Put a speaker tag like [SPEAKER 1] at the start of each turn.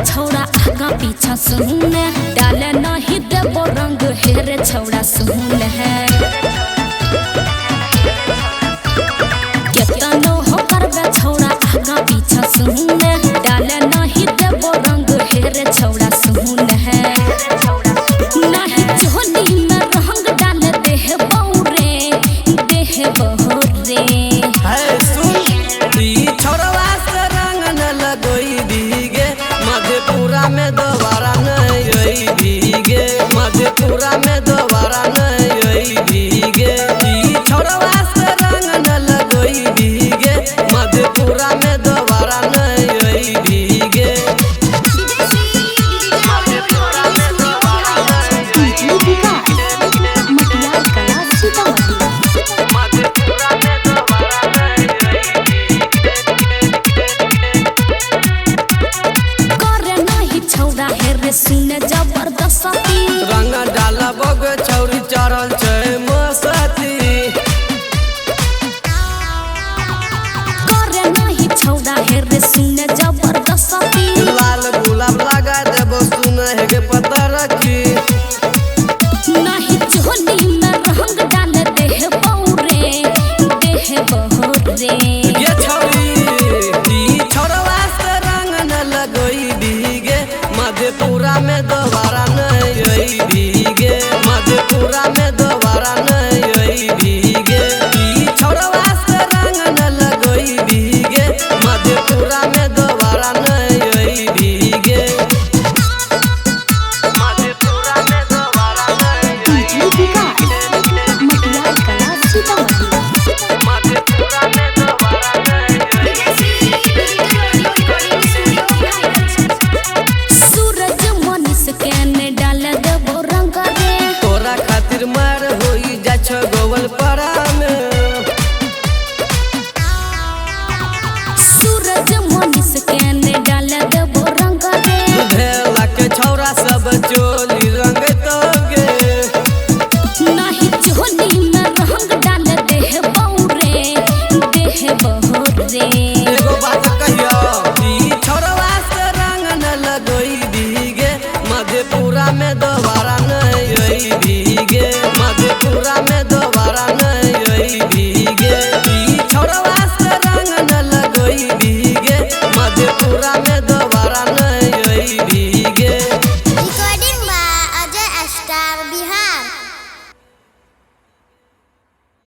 [SPEAKER 1] छौड़ा आगा पीछा सुन डाले नहीं देबो रंग हेरे छौड़ा सुन है केतनो हो करबे छौड़ा आगा पीछा सुन डाले नहीं देबो रंग हेरे छौड़ा सुन है नहीं झोली में रंग डाल देह बौरे देह बहोरे
[SPEAKER 2] है सुन ई छौड़वा से रंग न लगोई भीगे मधेपुरा में दोबारा नहीं आई भीगे मधेपुरा में दोबारा नहीं आई भीगे ई छौड़वा से रंग न लगोई भीगे मधेपुरा में दोबारा नहीं आई भीगे मधेपुरा में दोबारा नहीं आई
[SPEAKER 1] मटियार कला सीतामढ़ी
[SPEAKER 2] मधेपुरा में दोबारा नहीं आई
[SPEAKER 1] करे नहीं छौड़ा हेरे सुने जबरदस्ती
[SPEAKER 2] रंग डालब छौरी चढ़ल छै मसती
[SPEAKER 1] करे नहीं छौड़ा हेरे सुने जबरदस्ती
[SPEAKER 2] लाल गुलाब लगा देबो सुन हेगे पता रखी
[SPEAKER 1] नहीं झोली में रंग डाल देह बौरे देह बहोरे
[SPEAKER 2] ये छौरी ई छौड़वा से रंग न लगोई भीगे मधेपुरा में दोबारा नहीं आई भीगे मधेपुरा में दोबारा नहीं आई भीगे ई छौड़वा से रंग न लगोई भीगे मधेपुरा में दोबारा नहीं आई भीगे मधेपुरा में दोबारा नहीं आई
[SPEAKER 1] मटियार कला सीतामढ़ी
[SPEAKER 2] मधेपुरा में दोबारा नहीं
[SPEAKER 1] सूरज मनीष के ने डाल देबो रंग रे
[SPEAKER 2] तोरा खातिर मार होई जा छ गोवल पर